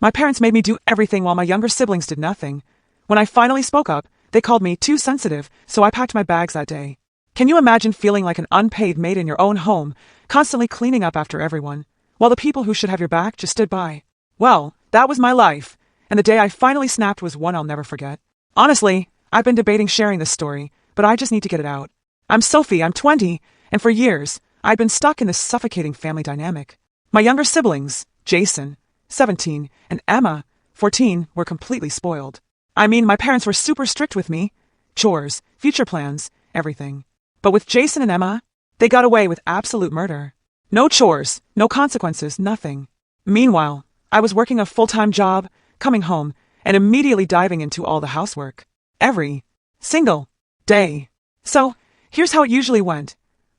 My parents made me do everything while my younger siblings did nothing. When I finally spoke up, they called me too sensitive, so I packed my bags that day. Can you imagine feeling like an unpaid maid in your own home, constantly cleaning up after everyone, while the people who should have your back just stood by? Well, that was my life, and the day I finally snapped was one I'll never forget. Honestly, I've been debating sharing this story, but I just need to get it out. I'm Sophie, I'm 20, and for years, I'd been stuck in this suffocating family dynamic. My younger siblings, Jason, 17, and Emma, 14, were completely spoiled. I mean, my parents were super strict with me. Chores, future plans, everything. But with Jason and Emma, they got away with absolute murder. No chores, no consequences, nothing. Meanwhile, I was working a full-time job, coming home, and immediately diving into all the housework. Every single day. So, here's how it usually went.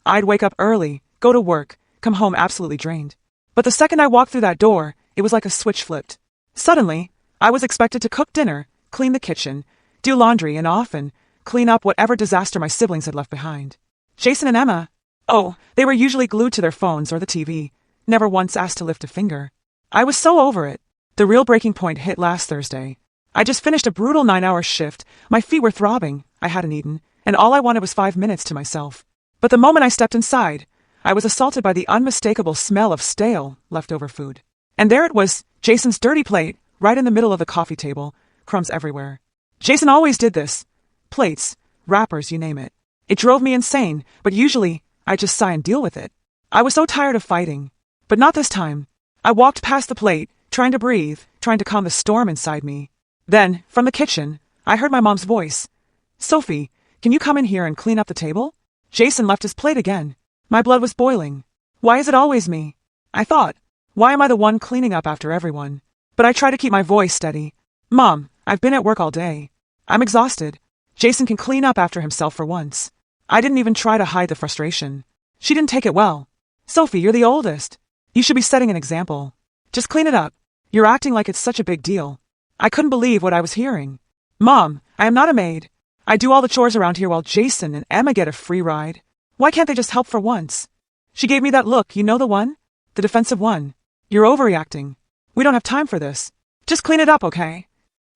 I'd wake up early, go to work, come home absolutely drained. But the second I walked through that door, it was like a switch flipped. Suddenly, I was expected to cook dinner, clean the kitchen, do laundry, and often clean up whatever disaster my siblings had left behind. Jason and Emma, oh, they were usually glued to their phones or the TV, never once asked to lift a finger. I was so over it. The real breaking point hit last Thursday. I just finished a brutal 9-hour shift, my feet were throbbing, I hadn't eaten, and all I wanted was 5 minutes to myself. But the moment I stepped inside, I was assaulted by the unmistakable smell of stale, leftover food. And there it was, Jason's dirty plate, right in the middle of the coffee table, crumbs everywhere. Jason always did this. Plates, wrappers, you name it. It drove me insane, but usually, I just sigh and deal with it. I was so tired of fighting. But not this time. I walked past the plate, trying to breathe, trying to calm the storm inside me. Then, from the kitchen, I heard my mom's voice. Sophie, can you come in here and clean up the table? Jason left his plate again. My blood was boiling. Why is it always me? I thought, why am I the one cleaning up after everyone? But I try to keep my voice steady. Mom, I've been at work all day. I'm exhausted. Jason can clean up after himself for once. I didn't even try to hide the frustration. She didn't take it well. Sophie, you're the oldest. You should be setting an example. Just clean it up. You're acting like it's such a big deal. I couldn't believe what I was hearing. Mom, I am not a maid. I do all the chores around here while Jason and Emma get a free ride. Why can't they just help for once? She gave me that look, you know the one? The defensive one. You're overreacting. We don't have time for this. Just clean it up, okay?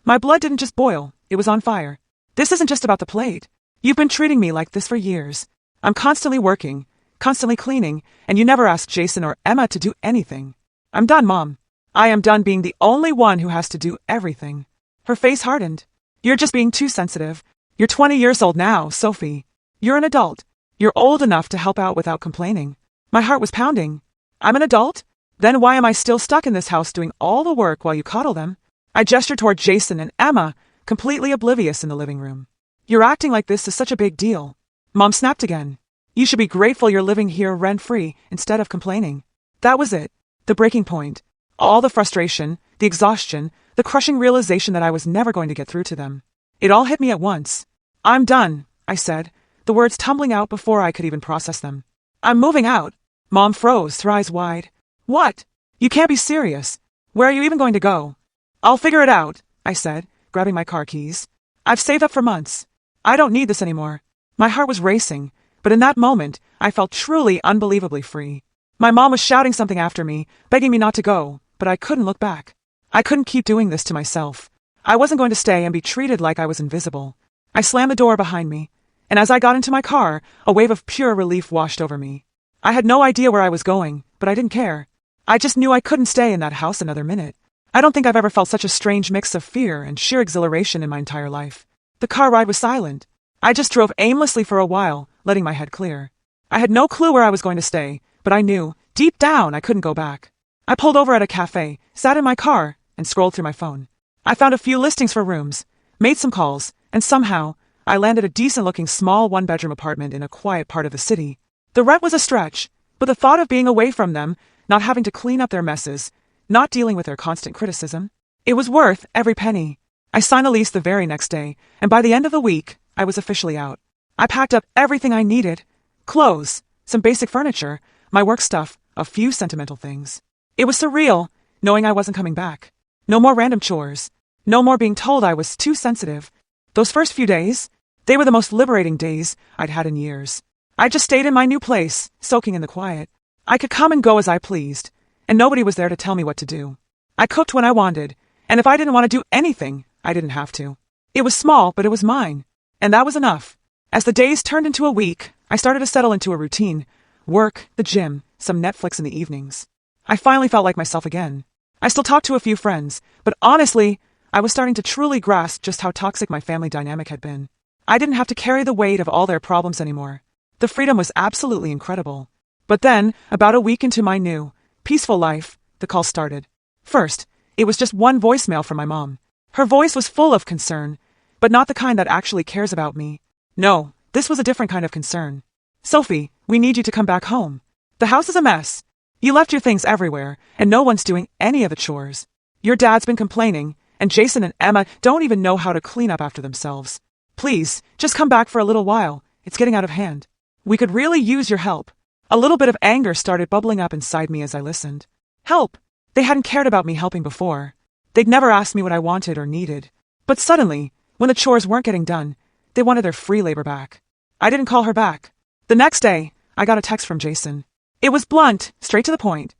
My blood didn't just boil, it was on fire. This isn't just about the plate. You've been treating me like this for years. I'm constantly working, constantly cleaning, and you never asked Jason or Emma to do anything. I'm done, Mom. I am done being the only one who has to do everything. Her face hardened. You're just being too sensitive. You're 20 years old now, Sophie. You're an adult. You're old enough to help out without complaining. My heart was pounding. I'm an adult? Then why am I still stuck in this house doing all the work while you coddle them? I gestured toward Jason and Emma, completely oblivious in the living room. You're acting like this is such a big deal. Mom snapped again. You should be grateful you're living here rent-free instead of complaining. That was it. The breaking point. All the frustration, the exhaustion, the crushing realization that I was never going to get through to them. It all hit me at once. I'm done, I said, the words tumbling out before I could even process them. I'm moving out. Mom froze, her eyes wide. What? You can't be serious. Where are you even going to go? I'll figure it out, I said, grabbing my car keys. I've saved up for months. I don't need this anymore. My heart was racing, but in that moment, I felt truly unbelievably free. My mom was shouting something after me, begging me not to go, but I couldn't look back. I couldn't keep doing this to myself. I wasn't going to stay and be treated like I was invisible. I slammed the door behind me, and as I got into my car, a wave of pure relief washed over me. I had no idea where I was going, but I didn't care. I just knew I couldn't stay in that house another minute. I don't think I've ever felt such a strange mix of fear and sheer exhilaration in my entire life. The car ride was silent. I just drove aimlessly for a while, letting my head clear. I had no clue where I was going to stay, but I knew, deep down, I couldn't go back. I pulled over at a cafe, sat in my car, and scrolled through my phone. I found a few listings for rooms, made some calls, and somehow, I landed a decent-looking small one-bedroom apartment in a quiet part of the city. The rent was a stretch, but the thought of being away from them, not having to clean up their messes, not dealing with their constant criticism, it was worth every penny. I signed the lease the very next day, and by the end of the week, I was officially out. I packed up everything I needed. Clothes, some basic furniture, my work stuff, a few sentimental things. It was surreal, knowing I wasn't coming back. No more random chores. No more being told I was too sensitive. Those first few days, they were the most liberating days I'd had in years. I just stayed in my new place, soaking in the quiet. I could come and go as I pleased, and nobody was there to tell me what to do. I cooked when I wanted, and if I didn't want to do anything, I didn't have to. It was small, but it was mine. And that was enough. As the days turned into a week, I started to settle into a routine. Work, the gym, some Netflix in the evenings. I finally felt like myself again. I still talked to a few friends, but honestly, I was starting to truly grasp just how toxic my family dynamic had been. I didn't have to carry the weight of all their problems anymore. The freedom was absolutely incredible. But then, about a week into my new, peaceful life, the call started. First, it was just one voicemail from my mom. Her voice was full of concern, but not the kind that actually cares about me. No, this was a different kind of concern. Sophie, we need you to come back home. The house is a mess. You left your things everywhere, and no one's doing any of the chores. Your dad's been complaining, and Jason and Emma don't even know how to clean up after themselves. Please, just come back for a little while. It's getting out of hand. We could really use your help. A little bit of anger started bubbling up inside me as I listened. Help! They hadn't cared about me helping before. They'd never asked me what I wanted or needed. But suddenly, when the chores weren't getting done, they wanted their free labor back. I didn't call her back. The next day, I got a text from Jason. It was blunt, straight to the point.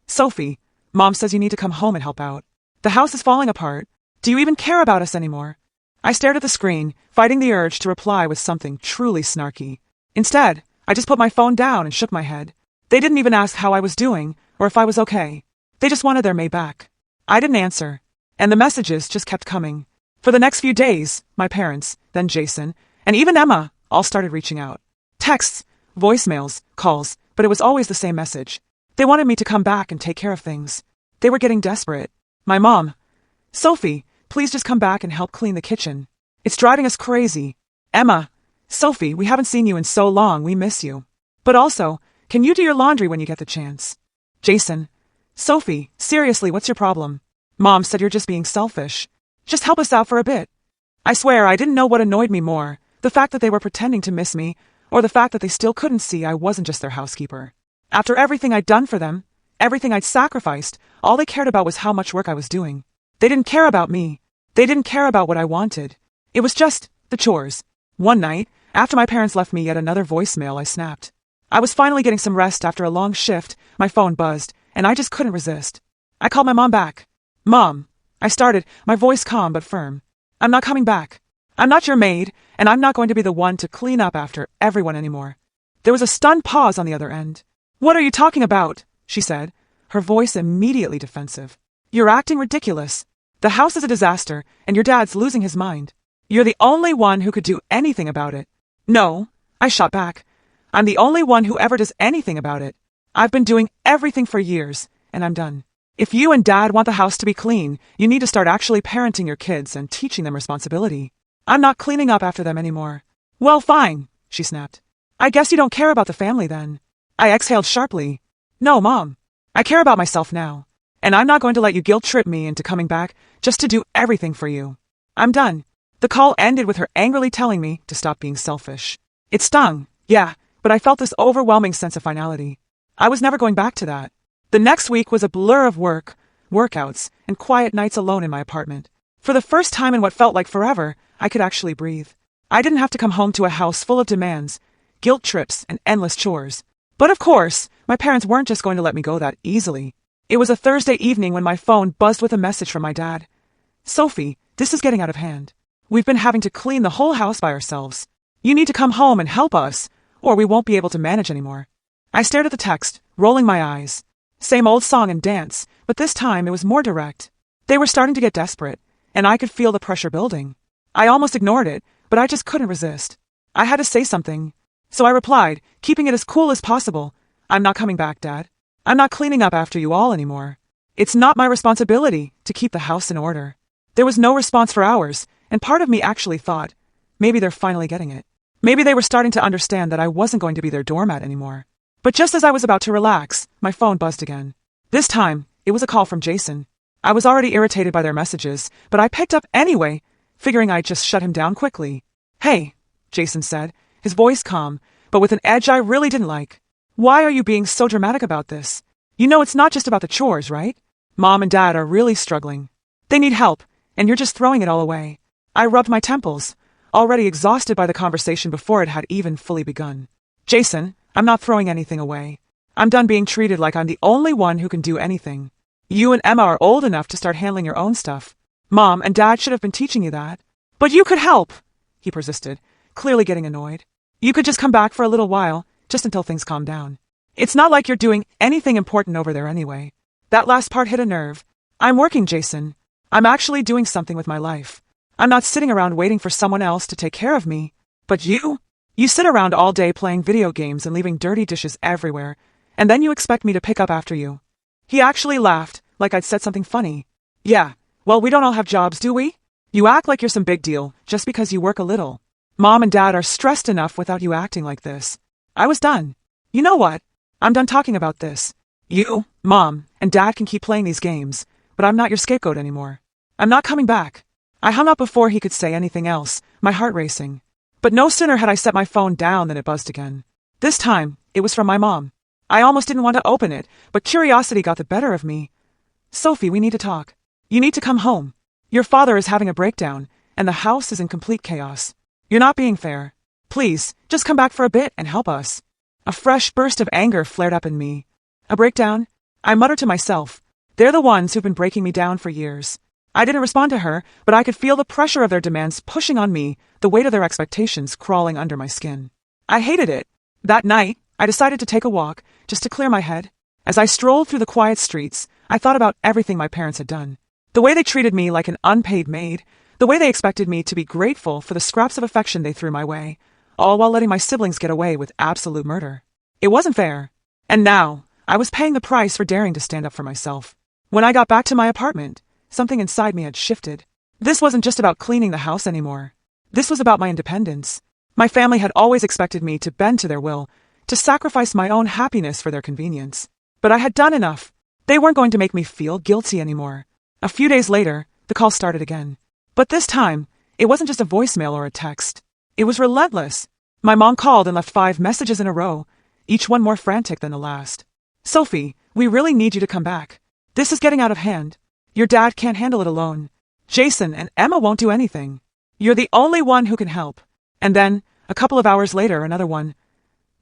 Sophie, Mom says you need to come home and help out. The house is falling apart. Do you even care about us anymore? I stared at the screen, fighting the urge to reply with something truly snarky. Instead, I just put my phone down and shook my head. They didn't even ask how I was doing, or if I was okay. They just wanted their May back. I didn't answer, and the messages just kept coming. For the next few days, my parents, then Jason, and even Emma, all started reaching out. Texts, voicemails, calls, but it was always the same message. They wanted me to come back and take care of things. They were getting desperate. My mom, Sophie, please just come back and help clean the kitchen. It's driving us crazy. Emma, Sophie, we haven't seen you in so long, we miss you. But also, can you do your laundry when you get the chance? Jason, Sophie, seriously, what's your problem? Mom said you're just being selfish. Just help us out for a bit. I swear I didn't know what annoyed me more, the fact that they were pretending to miss me, or the fact that they still couldn't see I wasn't just their housekeeper. After everything I'd done for them, everything I'd sacrificed, all they cared about was how much work I was doing. They didn't care about me. They didn't care about what I wanted. It was just the chores. One night, after my parents left me yet another voicemail, I snapped. I was finally getting some rest after a long shift, my phone buzzed, and I just couldn't resist. I called my mom back. Mom, I started, my voice calm but firm. I'm not coming back. I'm not your maid, and I'm not going to be the one to clean up after everyone anymore. There was a stunned pause on the other end. What are you talking about? She said, her voice immediately defensive. You're acting ridiculous. The house is a disaster, and your dad's losing his mind. You're the only one who could do anything about it. No, I shot back. I'm the only one who ever does anything about it. I've been doing everything for years, and I'm done. If you and Dad want the house to be clean, you need to start actually parenting your kids and teaching them responsibility. I'm not cleaning up after them anymore. Well, fine, she snapped. I guess you don't care about the family then. I exhaled sharply. No, Mom. I care about myself now. And I'm not going to let you guilt-trip me into coming back just to do everything for you. I'm done. The call ended with her angrily telling me to stop being selfish. It stung, yeah, but I felt this overwhelming sense of finality. I was never going back to that. The next week was a blur of work, workouts, and quiet nights alone in my apartment. For the first time in what felt like forever, I could actually breathe. I didn't have to come home to a house full of demands, guilt trips, and endless chores. But of course, my parents weren't just going to let me go that easily. It was a Thursday evening when my phone buzzed with a message from my dad. Sophie, this is getting out of hand. We've been having to clean the whole house by ourselves. You need to come home and help us, or we won't be able to manage anymore. I stared at the text, rolling my eyes. Same old song and dance, but this time it was more direct. They were starting to get desperate, and I could feel the pressure building. I almost ignored it, but I just couldn't resist. I had to say something. So I replied, keeping it as cool as possible. I'm not coming back, Dad. I'm not cleaning up after you all anymore. It's not my responsibility to keep the house in order. There was no response for hours, and part of me actually thought, maybe they're finally getting it. Maybe they were starting to understand that I wasn't going to be their doormat anymore. But just as I was about to relax, my phone buzzed again. This time, it was a call from Jason. I was already irritated by their messages, but I picked up anyway, figuring I'd just shut him down quickly. Hey, Jason said, his voice calm, but with an edge I really didn't like. Why are you being so dramatic about this? You know it's not just about the chores, right? Mom and Dad are really struggling. They need help, and you're just throwing it all away. I rubbed my temples, already exhausted by the conversation before it had even fully begun. Jason, I'm not throwing anything away. I'm done being treated like I'm the only one who can do anything. You and Emma are old enough to start handling your own stuff. Mom and Dad should have been teaching you that. But you could help, he persisted, clearly getting annoyed. You could just come back for a little while, just until things calm down. It's not like you're doing anything important over there anyway. That last part hit a nerve. I'm working, Jason. I'm actually doing something with my life. I'm not sitting around waiting for someone else to take care of me. But you? You sit around all day playing video games and leaving dirty dishes everywhere, and then you expect me to pick up after you. He actually laughed, like I'd said something funny. Yeah, well, we don't all have jobs, do we? You act like you're some big deal, just because you work a little. Mom and Dad are stressed enough without you acting like this. I was done. You know what? I'm done talking about this. You, Mom, and Dad can keep playing these games, but I'm not your scapegoat anymore. I'm not coming back. I hung up before he could say anything else, my heart racing. But no sooner had I set my phone down than it buzzed again. This time, it was from my mom. I almost didn't want to open it, but curiosity got the better of me. Sophie, we need to talk. You need to come home. Your father is having a breakdown, and the house is in complete chaos. You're not being fair. Please, just come back for a bit and help us. A fresh burst of anger flared up in me. A breakdown? I muttered to myself. They're the ones who've been breaking me down for years. I didn't respond to her, but I could feel the pressure of their demands pushing on me, the weight of their expectations crawling under my skin. I hated it. That night, I decided to take a walk, just to clear my head. As I strolled through the quiet streets, I thought about everything my parents had done. The way they treated me like an unpaid maid, the way they expected me to be grateful for the scraps of affection they threw my way, all while letting my siblings get away with absolute murder. It wasn't fair. And now, I was paying the price for daring to stand up for myself. When I got back to my apartment, something inside me had shifted. This wasn't just about cleaning the house anymore. This was about my independence. My family had always expected me to bend to their will, to sacrifice my own happiness for their convenience. But I had done enough. They weren't going to make me feel guilty anymore. A few days later, the call started again. But this time, it wasn't just a voicemail or a text. It was relentless. My mom called and left 5 messages in a row, each one more frantic than the last. Sophie, we really need you to come back. This is getting out of hand. Your dad can't handle it alone. Jason and Emma won't do anything. You're the only one who can help. And then, a couple of hours later, another one.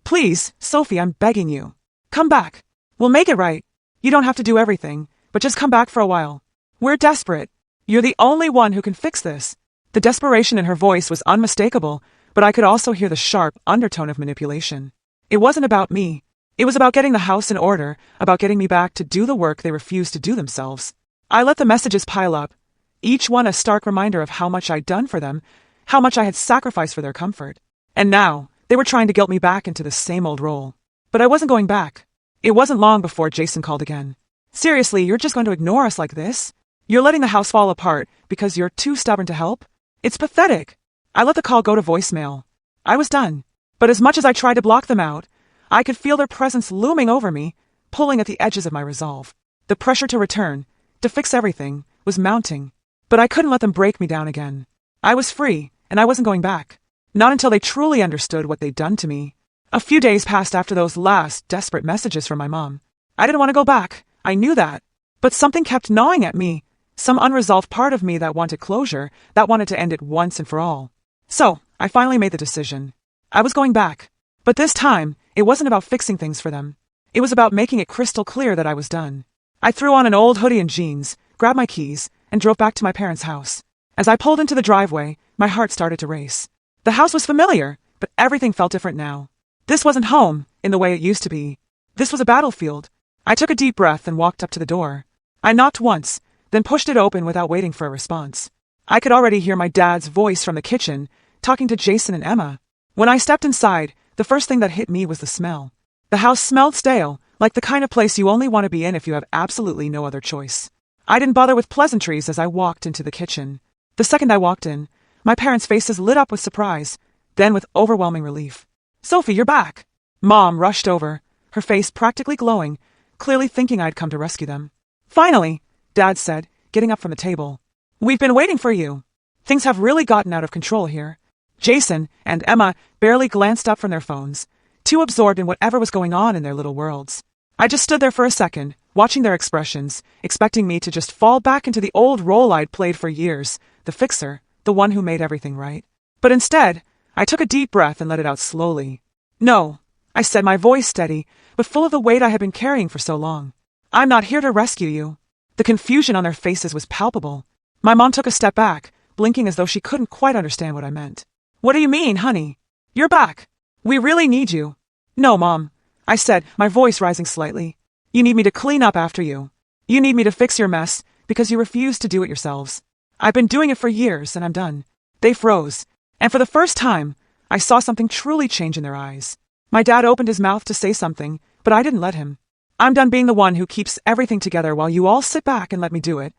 Please, Sophie, I'm begging you. Come back. We'll make it right. You don't have to do everything, but just come back for a while. We're desperate. You're the only one who can fix this. The desperation in her voice was unmistakable, but I could also hear the sharp undertone of manipulation. It wasn't about me. It was about getting the house in order, about getting me back to do the work they refused to do themselves. I let the messages pile up, each one a stark reminder of how much I'd done for them, how much I had sacrificed for their comfort. And now, they were trying to guilt me back into the same old role. But I wasn't going back. It wasn't long before Jason called again. Seriously, you're just going to ignore us like this? You're letting the house fall apart because you're too stubborn to help? It's pathetic. I let the call go to voicemail. I was done. But as much as I tried to block them out, I could feel their presence looming over me, pulling at the edges of my resolve. The pressure to return, to fix everything, was mounting. But I couldn't let them break me down again. I was free, and I wasn't going back. Not until they truly understood what they'd done to me. A few days passed after those last desperate messages from my mom. I didn't want to go back. I knew that. But something kept gnawing at me. Some unresolved part of me that wanted closure, that wanted to end it once and for all. So, I finally made the decision. I was going back. But this time, it wasn't about fixing things for them. It was about making it crystal clear that I was done. I threw on an old hoodie and jeans, grabbed my keys, and drove back to my parents' house. As I pulled into the driveway, my heart started to race. The house was familiar, but everything felt different now. This wasn't home, in the way it used to be. This was a battlefield. I took a deep breath and walked up to the door. I knocked once, then pushed it open without waiting for a response. I could already hear my dad's voice from the kitchen, talking to Jason and Emma. When I stepped inside, the first thing that hit me was the smell. The house smelled stale, like the kind of place you only want to be in if you have absolutely no other choice. I didn't bother with pleasantries as I walked into the kitchen. The second I walked in, my parents' faces lit up with surprise, then with overwhelming relief. Sophie, you're back. Mom rushed over, her face practically glowing, clearly thinking I'd come to rescue them. Finally, Dad said, getting up from the table. We've been waiting for you. Things have really gotten out of control here. Jason and Emma barely glanced up from their phones, too absorbed in whatever was going on in their little worlds. I just stood there for a second, watching their expressions, expecting me to just fall back into the old role I'd played for years, the fixer, the one who made everything right. But instead, I took a deep breath and let it out slowly. No, I said, my voice steady, but full of the weight I had been carrying for so long. I'm not here to rescue you. The confusion on their faces was palpable. My mom took a step back, blinking as though she couldn't quite understand what I meant. What do you mean, honey? You're back. We really need you. No, Mom, I said, my voice rising slightly. You need me to clean up after you. You need me to fix your mess because you refuse to do it yourselves. I've been doing it for years and I'm done. They froze, and for the first time, I saw something truly change in their eyes. My dad opened his mouth to say something, but I didn't let him. I'm done being the one who keeps everything together while you all sit back and let me do it.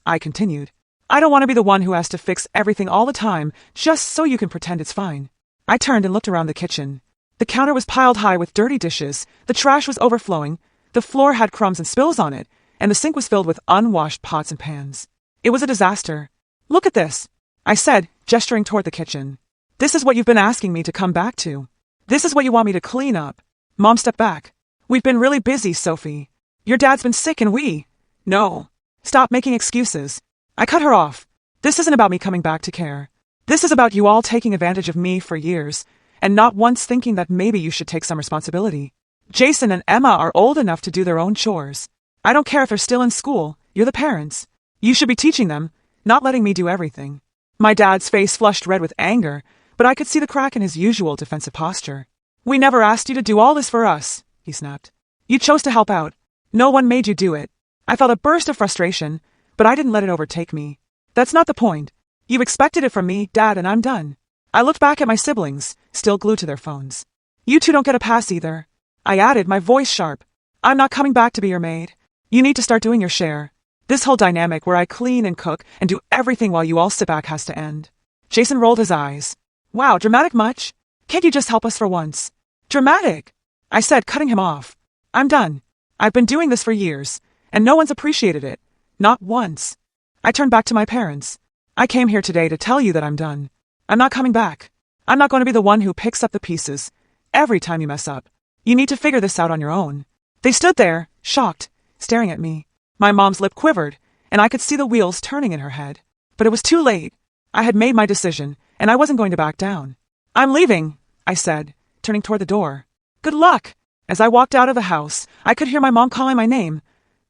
I continued. I don't want to be the one who has to fix everything all the time just so you can pretend it's fine. I turned and looked around the kitchen. The counter was piled high with dirty dishes, the trash was overflowing, the floor had crumbs and spills on it, and the sink was filled with unwashed pots and pans. It was a disaster. Look at this, I said, gesturing toward the kitchen. This is what you've been asking me to come back to. This is what you want me to clean up. Mom stepped back. We've been really busy, Sophie. Your dad's been sick and No. Stop making excuses. I cut her off. This isn't about me coming back to care. This is about you all taking advantage of me for years, and not once thinking that maybe you should take some responsibility. Jason and Emma are old enough to do their own chores. I don't care if they're still in school. You're the parents. You should be teaching them, not letting me do everything. My dad's face flushed red with anger, but I could see the crack in his usual defensive posture. We never asked you to do all this for us, he snapped. You chose to help out. No one made you do it. I felt a burst of frustration, but I didn't let it overtake me. That's not the point. You expected it from me, Dad, and I'm done. I looked back at my siblings, still glued to their phones. You two don't get a pass either. I added, my voice sharp. I'm not coming back to be your maid. You need to start doing your share. This whole dynamic where I clean and cook and do everything while you all sit back has to end. Jason rolled his eyes. Wow, dramatic much? Can't you just help us for once? Dramatic, I said, cutting him off. I'm done. I've been doing this for years, and no one's appreciated it. Not once. I turned back to my parents. I came here today to tell you that I'm done. I'm not coming back. I'm not going to be the one who picks up the pieces every time you mess up. You need to figure this out on your own. They stood there, shocked, staring at me. My mom's lip quivered, and I could see the wheels turning in her head. But it was too late. I had made my decision, and I wasn't going to back down. I'm leaving, I said, turning toward the door. Good luck. As I walked out of the house, I could hear my mom calling my name.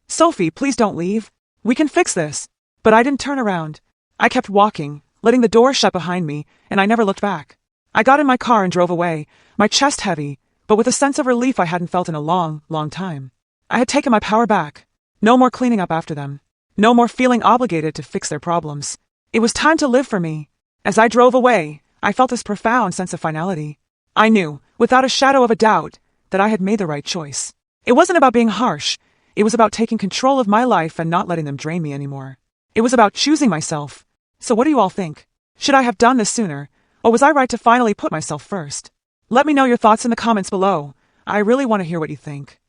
Sophie, please don't leave. We can fix this. But I didn't turn around. I kept walking, letting the door shut behind me, and I never looked back. I got in my car and drove away, my chest heavy, but with a sense of relief I hadn't felt in a long, long time. I had taken my power back. No more cleaning up after them. No more feeling obligated to fix their problems. It was time to live for me. As I drove away, I felt this profound sense of finality. I knew, without a shadow of a doubt, that I had made the right choice. It wasn't about being harsh. It was about taking control of my life and not letting them drain me anymore. It was about choosing myself. So what do you all think? Should I have done this sooner, or was I right to finally put myself first? Let me know your thoughts in the comments below. I really want to hear what you think.